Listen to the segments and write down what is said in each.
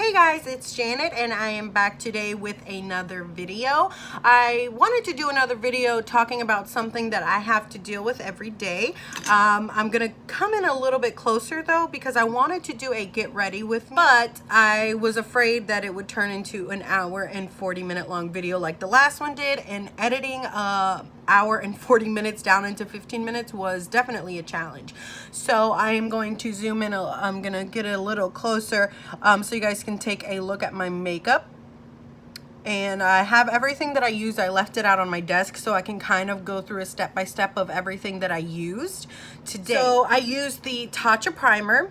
Hey guys, it's Janet and I am back today with another video. I wanted to do another video talking about something that I have to deal with every day. I'm gonna come in a little bit closer though because I wanted to do a get ready with me, but I was afraid that it would turn into an hour and 40-minute long video like the last one did, and editing hour and 40 minutes down into 15 minutes was definitely a challenge. So I am going to zoom in, I'm gonna get a little closer so you guys can take a look at my makeup. And I have everything that I used. I left it out on my desk so I can kind of go through a step-by-step of everything that I used today. So I used the Tatcha primer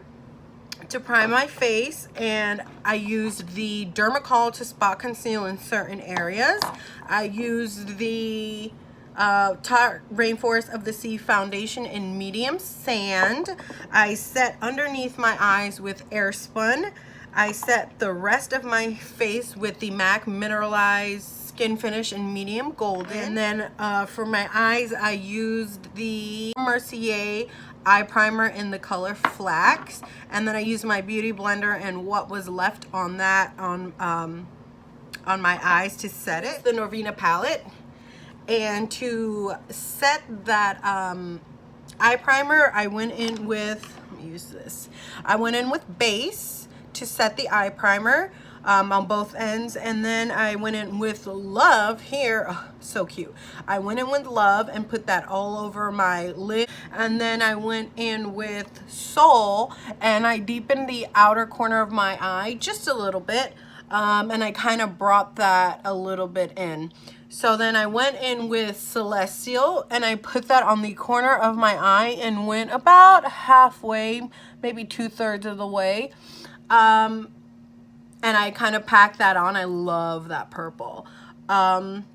to prime my face, and I used the Dermacol to spot conceal in certain areas. I used the Tarte Rainforest of the Sea foundation in medium sand. I set underneath my eyes with Airspun. I set the rest of my face with the MAC mineralized skin finish in medium golden. And then for my eyes, I used the Mercier eye primer in the color flax. And then I used my beauty blender and what was left on that on my eyes to set it. The Norvina palette. And to set that eye primer, I went in with, let me use this. I went in with base to set the eye primer on both ends, and then I went in with Love here. Oh, so cute. I went in with Love and put that all over my lid, and then I went in with Soul and I deepened the outer corner of my eye just a little bit, and I kind of brought that a little bit in. So then I went in with Celestial and I put that on the corner of my eye and went about halfway, maybe 2/3 of the way. And I kind of packed that on. I love that purple. And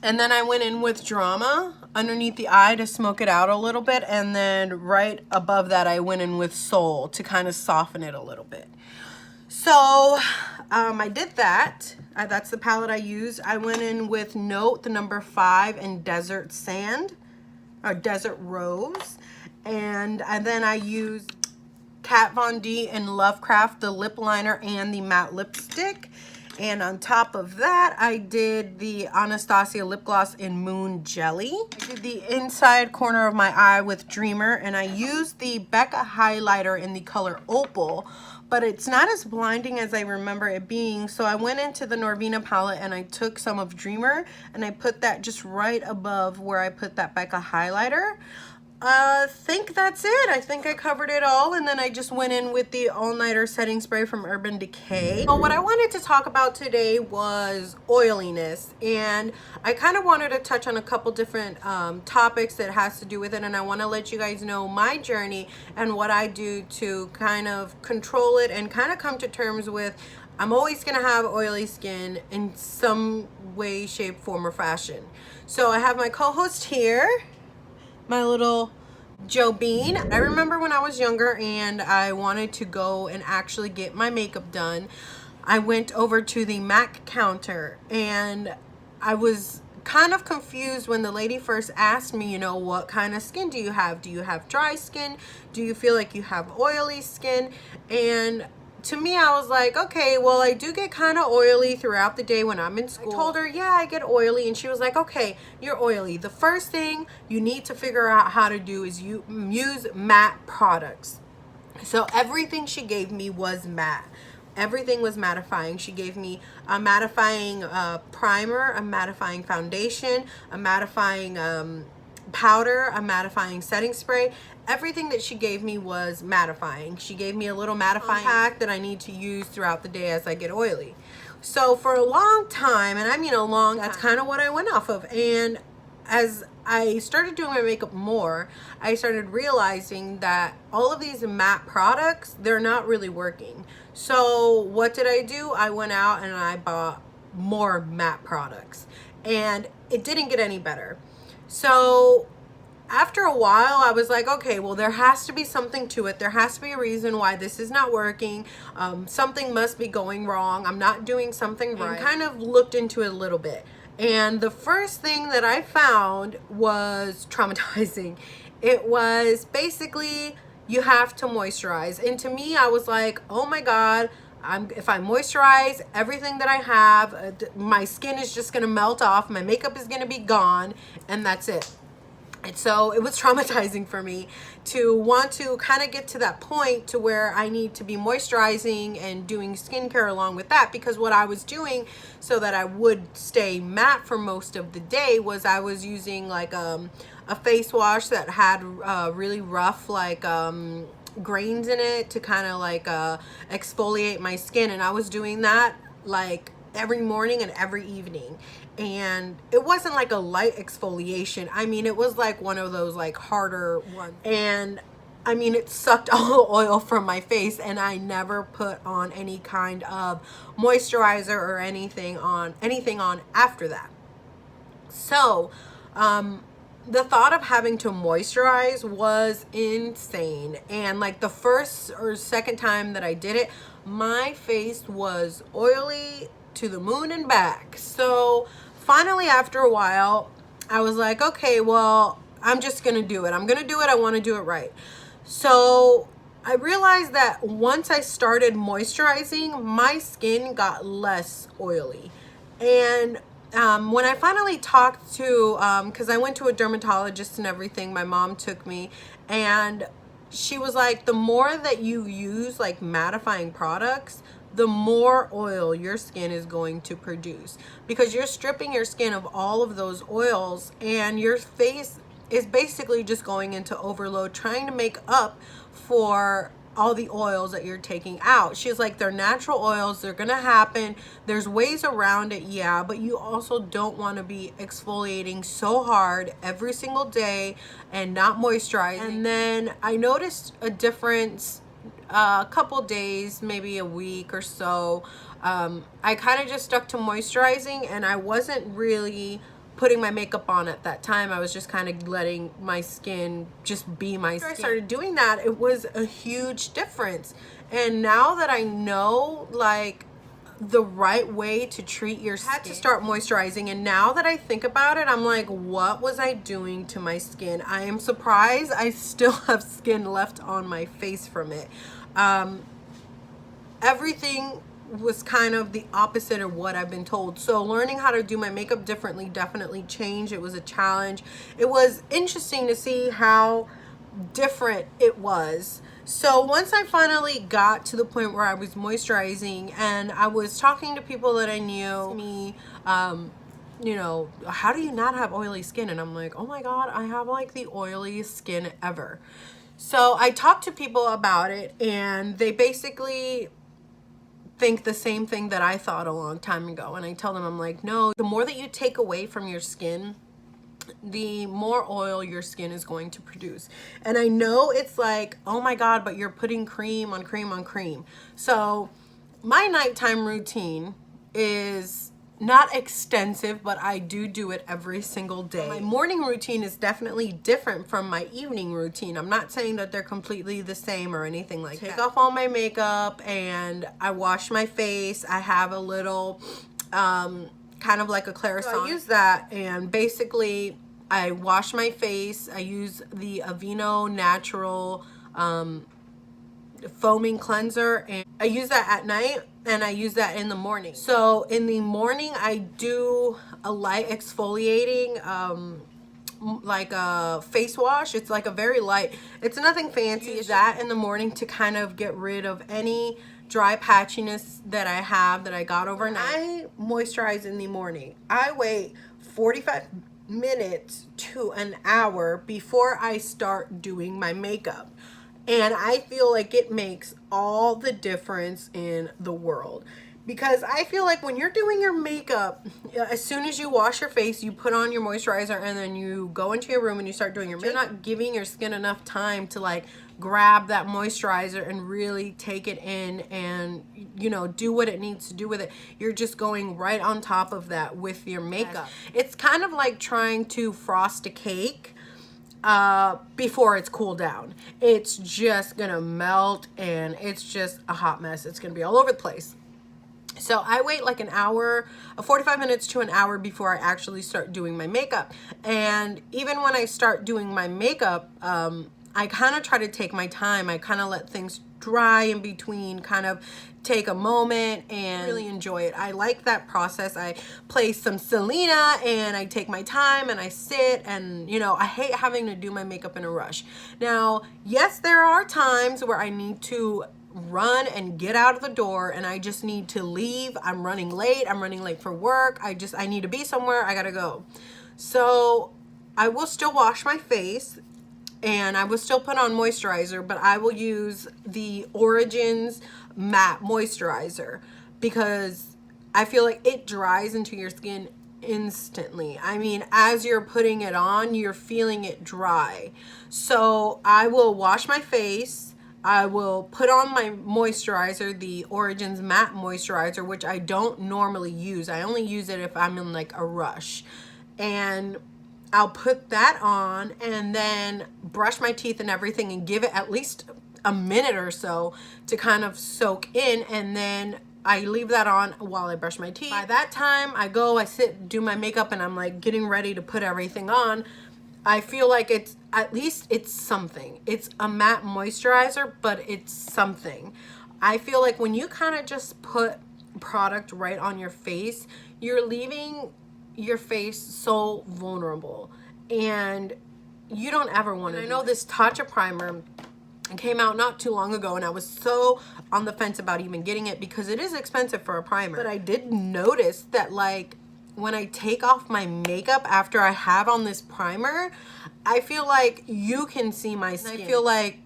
then I went in with Drama underneath the eye to smoke it out a little bit. And then right above that, I went in with Soul to kind of soften it a little bit. So I did that. That's the palette I used. I went in with Note, the number 5, and Desert Sand, or Desert Rose. And then I used Kat Von D and Lovecraft, the lip liner and the matte lipstick. And on top of that, I did the Anastasia lip gloss in Moon Jelly. I did the inside corner of my eye with Dreamer, and I used the Becca highlighter in the color Opal, but it's not as blinding as I remember it being. So I went into the Norvina palette and I took some of Dreamer and I put that just right above where I put that Becca highlighter. I think that's it. I think I covered it all, and then I just went in with the all-nighter setting spray from Urban Decay. So what I wanted to talk about today was oiliness, and I kind of wanted to touch on a couple different topics that has to do with it, and I want to let you guys know my journey and what I do to kind of control it and kind of come to terms with I'm always gonna have oily skin in some way, shape, form, or fashion. So I have my co-host here, my little Joe Bean. I remember when I was younger and I wanted to go and actually get my makeup done. I went over to the MAC counter and I was kind of confused when the lady first asked me, you know, what kind of skin do you have? Do you have dry skin? Do you feel like you have oily skin? And to me, I was like, okay, well, I do get kind of oily throughout the day when I'm in school. I told her, yeah, I get oily. And she was like, okay, you're oily. The first thing you need to figure out how to do is you use matte products. So everything she gave me was matte. Everything was mattifying. She gave me a mattifying primer, a mattifying foundation, a mattifying powder, a mattifying setting spray. Everything that she gave me was mattifying. She gave me a little mattifying pack that I need to use throughout the day as I get oily. So for a long time, and I mean a long, that's kind of what I went off of. And as I started doing my makeup more, I started realizing that all of these matte products, they're not really working. So what did I do? I went out and I bought more matte products, and it didn't get any better. So after a while, I was like, okay, well, there has to be something to it. There has to be a reason why this is not working. Something must be going wrong. I'm not doing something right. And kind of looked into it a little bit. And the first thing that I found was traumatizing. It was basically, you have to moisturize. And to me, I was like, oh my God, if I moisturize everything that I have, my skin is just gonna melt off, my makeup is gonna be gone, and that's it. And so it was traumatizing for me to want to kind of get to that point to where I need to be moisturizing and doing skincare along with that, because what I was doing so that I would stay matte for most of the day was I was using like a face wash that had really rough like grains in it to kind of like exfoliate my skin, and I was doing that like every morning and every evening, and it wasn't like a light exfoliation. I mean, it was like one of those like harder ones, and I mean, it sucked all the oil from my face, and I never put on any kind of moisturizer or anything on after that. So the thought of having to moisturize was insane, and like the first or second time that I did it, my face was oily to the moon and back. So finally, after a while, I was like, okay, well, I'm just gonna do it. I'm gonna do it. I want to do it right. So I realized that once I started moisturizing, my skin got less oily. And when I finally talked to, because I went to a dermatologist and everything, my mom took me, and she was like, the more that you use like mattifying products, the more oil your skin is going to produce, because you're stripping your skin of all of those oils, and your face is basically just going into overload trying to make up for all the oils that you're taking out. She's like, they're natural oils, they're gonna happen, there's ways around it, yeah, but you also don't want to be exfoliating so hard every single day and not moisturizing. And then I noticed a difference a couple days, maybe a week or so. I kind of just stuck to moisturizing, and I wasn't really putting my makeup on at that time. I was just kind of letting my skin just be my skin. After I started doing that, it was a huge difference. And now that I know like the right way to treat your skin, I had to start moisturizing. And now that I think about it, I'm like, what was I doing to my skin? I am surprised I still have skin left on my face from it. Everything was kind of the opposite of what I've been told. So learning how to do my makeup differently definitely changed. It was a challenge. It was interesting to see how different it was. So once I finally got to the point where I was moisturizing and I was talking to people that I knew, you know, how do you not have oily skin? And I'm like, oh my God, I have like the oiliest skin ever. So I talked to people about it, and they basically think the same thing that I thought a long time ago. And I tell them, I'm like, no, the more that you take away from your skin, the more oil your skin is going to produce. And I know it's like, oh my God, but you're putting cream on cream on cream. So my nighttime routine is not extensive, but I do it every single day. My morning routine is definitely different from my evening routine. I'm not saying that they're completely the same or anything like that. Take off all my makeup and I wash my face. I have a little kind of like a Clarisonic. So I use that, and basically I wash my face. I use the Aveeno Natural foaming cleanser, and I use that at night and I use that in the morning. So in the morning I do a light exfoliating like a face wash. It's like a very light, it's nothing fancy. Use that in the morning to kind of get rid of any dry patchiness that I have that I got overnight. I moisturize in the morning. I wait 45 minutes to an hour before I start doing my makeup. And I feel like it makes all the difference in the world, because I feel like when you're doing your makeup, as soon as you wash your face, you put on your moisturizer, and then you go into your room and you start doing your makeup. You're not giving your skin enough time to like grab that moisturizer and really take it in and, you know, do what it needs to do with it. You're just going right on top of that with your makeup. It's kind of like trying to frost a cake before it's cooled down. It's just gonna melt, and it's just a hot mess. It's gonna be all over the place. So I wait like an hour, 45 minutes to an hour before I actually start doing my makeup. And even when I start doing my makeup, I kind of try to take my time. I kind of let things dry in between, kind of take a moment and really enjoy it. I like that process. I place some Selena and I take my time and I sit, and you know, I hate having to do my makeup in a rush. Now, yes, there are times where I need to run and get out of the door and I just need to leave. I'm running late for work. I need to be somewhere. I gotta go. So I will still wash my face and I will still put on moisturizer, but I will use the Origins matte moisturizer because I feel like it dries into your skin instantly. I mean, as you're putting it on, you're feeling it dry. So I will wash my face. I will put on my moisturizer, the Origins matte moisturizer, which I don't normally use. I only use it if I'm in like a rush. And I'll put that on and then brush my teeth and everything and give it at least a minute or so to kind of soak in, and then I leave that on while I brush my teeth. By that time, I sit, do my makeup, and I'm like getting ready to put everything on. I feel like it's, at least it's something. It's a matte moisturizer, but it's something. I feel like when you kind of just put product right on your face, you're leaving your face so vulnerable, and you don't ever want to. I know this Tatcha primer came out not too long ago, and I was so on the fence about even getting it because it is expensive for a primer. But I did notice that, like, when I take off my makeup after I have on this primer, I feel like you can see my skin. I feel like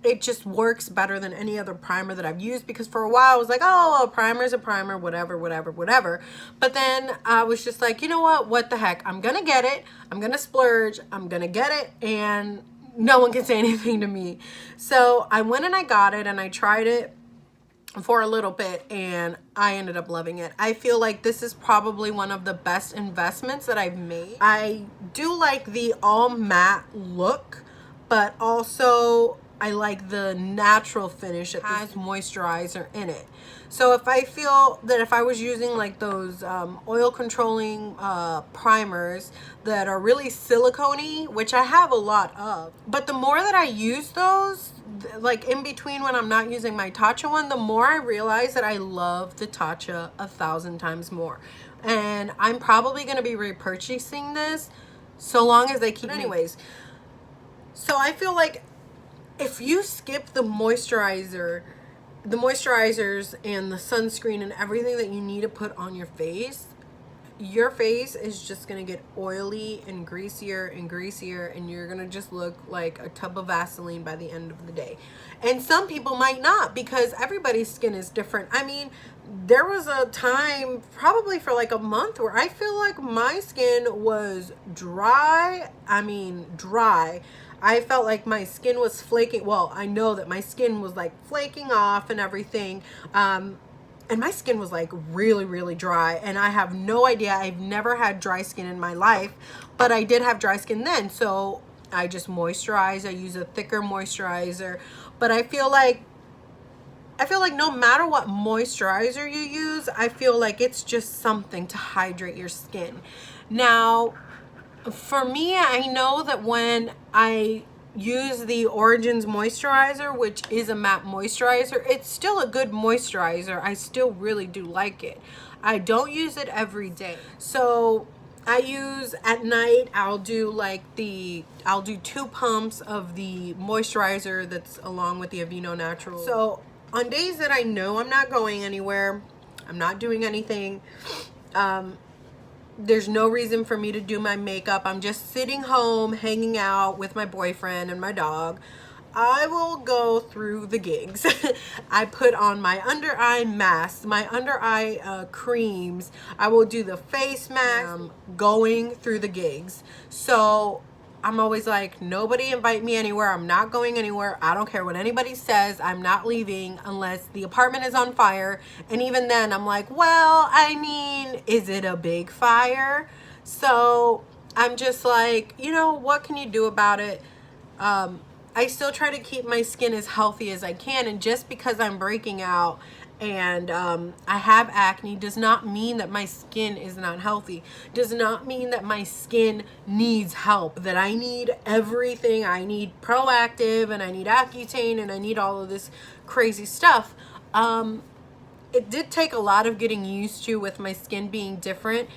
it just works better than any other primer that I've used, because for a while I was like, oh, a primer's a primer, whatever, whatever, whatever. But then I was just like, you know what the heck? I'm gonna get it. I'm gonna splurge. I'm gonna get it, and no one can say anything to me. So I went and I got it and I tried it for a little bit and I ended up loving it. I feel like this is probably one of the best investments that I've made. I do like the all matte look, but also I like the natural finish. It has moisturizer in it. So if I feel that if I was using like those oil controlling primers that are really silicone-y, which I have a lot of, but the more that I use those, like in between when I'm not using my Tatcha one, the more I realize that I love the Tatcha 1,000 times more. And I'm probably going to be repurchasing this so long as they keep. But anyways, so I feel like if you skip the moisturizers and the sunscreen and everything that you need to put on your face is just gonna get oily and greasier, and you're gonna just look like a tub of Vaseline by the end of the day. And some people might not, because everybody's skin is different. I mean, there was a time probably for like a month where I feel like my skin was dry. I mean, dry. I felt like my skin was flaking. Well, I know that my skin was like flaking off and everything. And my skin was like really, really dry. And I have no idea. I've never had dry skin in my life, but I did have dry skin then. So I just moisturize. I use a thicker moisturizer. But I feel like no matter what moisturizer you use, I feel like it's just something to hydrate your skin. Now, for me, I know that when I use the Origins moisturizer, which is a matte moisturizer, it's still a good moisturizer. I still really do like it. I don't use it every day. So I use at night, I'll do 2 pumps of the moisturizer that's along with the Aveeno Natural. So on days that I know I'm not going anywhere, I'm not doing anything, there's no reason for me to do my makeup, I'm just sitting home hanging out with my boyfriend and my dog, I will go through the gigs. I put on my under eye masks, my under eye creams. I will do the face mask, going through the gigs. So I'm always like, nobody invite me anywhere. I'm not going anywhere. I don't care what anybody says. I'm not leaving unless the apartment is on fire. And even then I'm like, well, I mean, is it a big fire? So I'm just like, you know, what can you do about it? I still try to keep my skin as healthy as I can. And just because I'm breaking out and I have acne does not mean that my skin is not healthy. Does not mean that my skin needs help, that I need everything. I need Proactive and I need Accutane and I need all of this crazy stuff. it did take a lot of getting used to with my skin being different.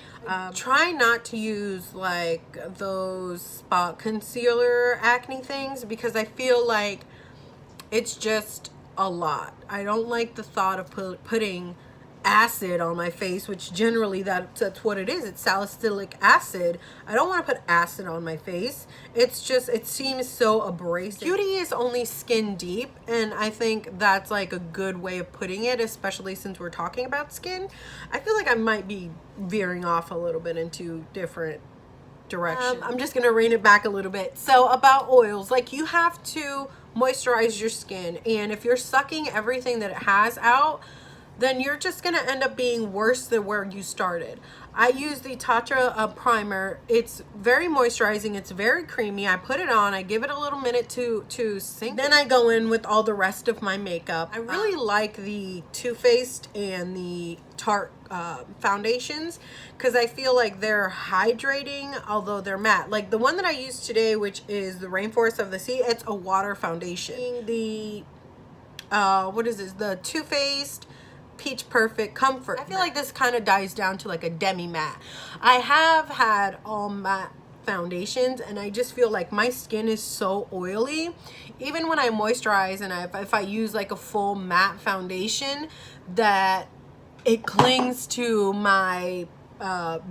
Try not to use like those spot concealer acne things, because I feel like it's just a lot. I don't like the thought of putting acid on my face, which generally that's what it is. It's salicylic acid. I don't want to put acid on my face. It's just, it seems so abrasive. Beauty is only skin deep, and I think that's like a good way of putting it, especially since we're talking about skin. I feel like I might be veering off a little bit into different direction. I'm just gonna rein it back a little bit. So about oils, like, you have to moisturize your skin, and if you're sucking everything that it has out, then you're just gonna end up being worse than where you started. I use the Tatcha primer. It's very moisturizing. It's very creamy. I put it on. I give it a little minute to sink. Then I go in with all the rest of my makeup. I really like the Too Faced and the Tarte foundations, because I feel like they're hydrating, although they're matte. Like the one that I used today, which is the Rainforest of the Sea, it's a water foundation. The what is this? The Too Faced Peach Perfect Comfort. I feel like this kind of dies down to like a demi matte. I have had all matte foundations, and I just feel like my skin is so oily. Even when I moisturize and if I use like a full matte foundation, that it clings to my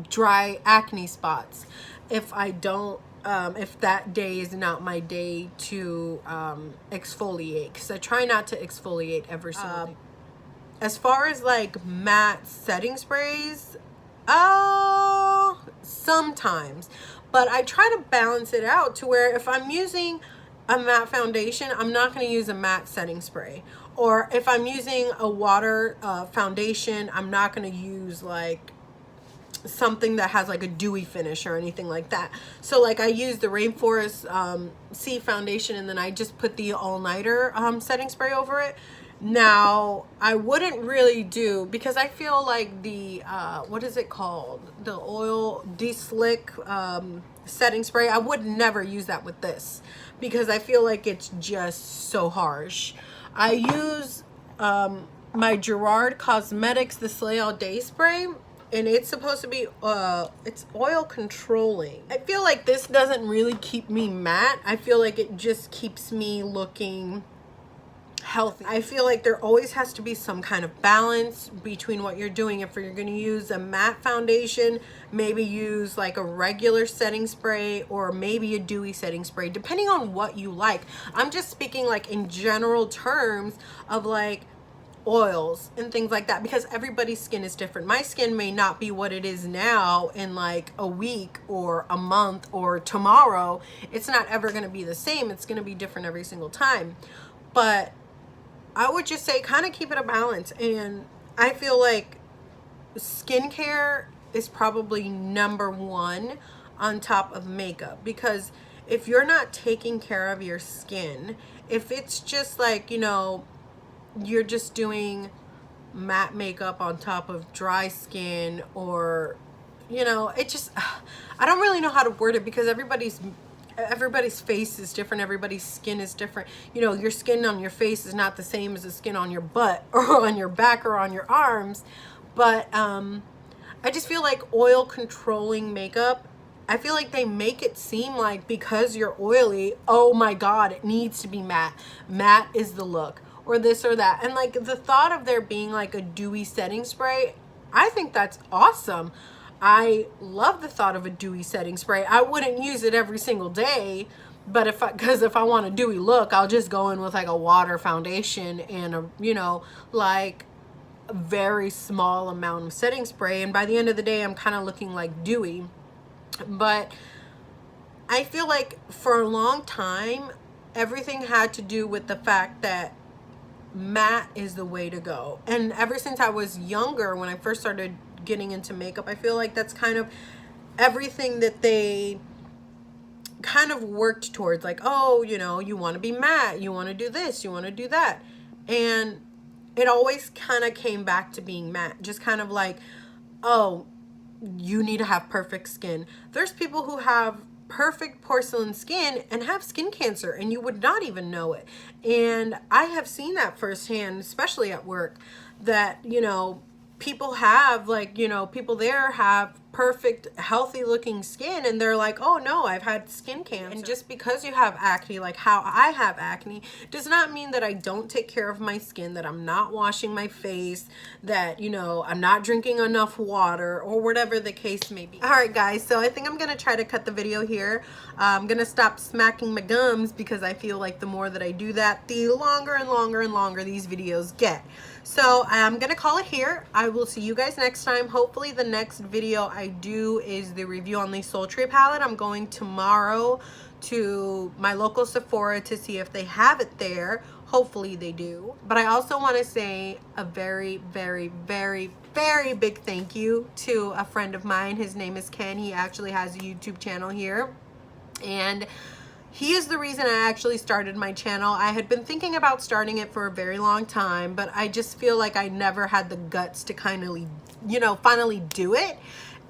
dry acne spots. If I don't, if that day is not my day to exfoliate, because I try not to exfoliate every single day. As far as like matte setting sprays, sometimes, but I try to balance it out to where if I'm using a matte foundation, I'm not going to use a matte setting spray. Or if I'm using a water foundation, I'm not going to use like something that has like a dewy finish or anything like that. So like I use the Rainforest Sea foundation, and then I just put the all-nighter setting spray over it. Now, I wouldn't really do, because I feel like the, what is it called? The oil de-slick setting spray. I would never use that with this, because I feel like it's just so harsh. I use my Gerard Cosmetics, the Slay All Day spray, and it's supposed to be, it's oil controlling. I feel like this doesn't really keep me matte. I feel like it just keeps me looking healthy. I feel like there always has to be some kind of balance between what you're doing. If you're going to use a matte foundation, maybe use like a regular setting spray, or maybe a dewy setting spray, depending on what you like. I'm just speaking like in general terms of like oils and things like that, because everybody's skin is different. My skin may not be what it is now in like a week or a month or tomorrow. It's not ever going to be the same. It's going to be different every single time. But I would just say kind of keep it a balance. And I feel like skincare is probably number one on top of makeup, because if you're not taking care of your skin, if it's just like, you know, you're just doing matte makeup on top of dry skin, or, you know, it just, I don't really know how to word it, because everybody's face is different. Everybody's skin is different. You know, your skin on your face is not the same as the skin on your butt or on your back or on your arms. But I just feel like oil controlling makeup, I feel like they make it seem like because you're oily, oh my God, it needs to be matte. Matte is the look, or this or that. And like the thought of there being like a dewy setting spray, I think that's awesome. I love the thought of a dewy setting spray. I wouldn't use it every single day, but if I want a dewy look, I'll just go in with like a water foundation and a, you know, like a very small amount of setting spray, and by the end of the day I'm kind of looking like dewy. But I feel like for a long time everything had to do with the fact that matte is the way to go. And ever since I was younger, when I first started getting into makeup, I feel like that's kind of everything that they kind of worked towards. Like, oh, you know, you want to be matte, you want to do this, you want to do that. And it always kind of came back to being matte. Just kind of like, oh, you need to have perfect skin. There's people who have perfect porcelain skin and have skin cancer, and you would not even know it. And I have seen that firsthand, especially at work. that, you know, people have, like, you know, people there have perfect healthy looking skin, and they're like, oh no, I've had skin cancer. And just because you have acne, like how I have acne, does not mean that I don't take care of my skin, that I'm not washing my face, that, you know, I'm not drinking enough water, or whatever the case may be. All right guys, so I think I'm gonna try to cut the video here. I'm gonna stop smacking my gums, because I feel like the more that I do that, the longer and longer and longer these videos get. So I'm gonna call it here. I will see you guys next time. Hopefully the next video I do is the review on the Sultry palette. I'm going tomorrow to my local Sephora to see if they have it there. Hopefully they do. But I also want to say a very, very, very, very big thank you to a friend of mine. His name is Ken. He actually has a YouTube channel here, and he is the reason I actually started my channel. I had been thinking about starting it for a very long time, but I just feel like I never had the guts to kind of, you know, finally do it.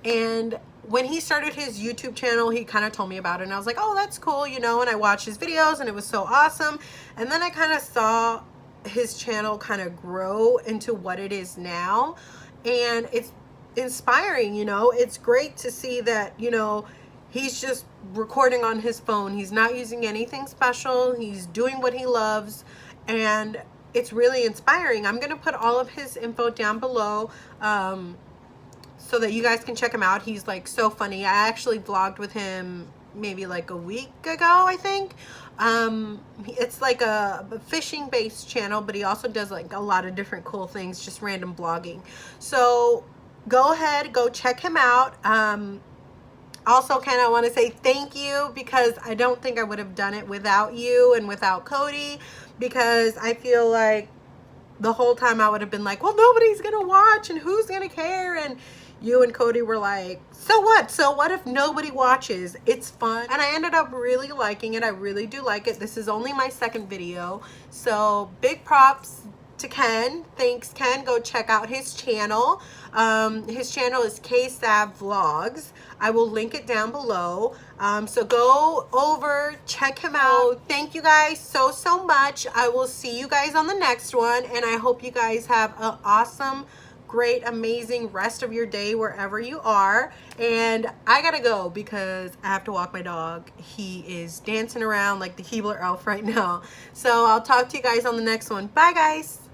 And when he started his YouTube channel, he kind of told me about it, and I was like, oh, that's cool, you know, and I watched his videos and it was so awesome. And then I kind of saw his channel kind of grow into what it is now, and it's inspiring, you know. It's great to see that, you know, he's just recording on his phone. He's not using anything special. He's doing what he loves, and it's really inspiring. I'm gonna put all of his info down below so that you guys can check him out. He's like so funny. I actually vlogged with him maybe like a week ago, I think. It's like a fishing based channel, but he also does like a lot of different cool things, just random vlogging. So go ahead, go check him out. Also, Ken, I want to say thank you, because I don't think I would have done it without you and without Cody, because I feel like the whole time I would have been like, well, nobody's going to watch and who's going to care? And you and Cody were like, so what? So what if nobody watches? It's fun. And I ended up really liking it. I really do like it. This is only my second video. So big props to Ken. Thanks, Ken. Go check out his channel. His channel is Ksaav Vlogs. I will link it down below. So go over, check him out. Thank you guys so, so much. I will see you guys on the next one, and I hope you guys have an awesome, great, amazing rest of your day wherever you are. And I gotta go because I have to walk my dog. He is dancing around like the Keebler elf right now. So I'll talk to you guys on the next one. Bye, guys.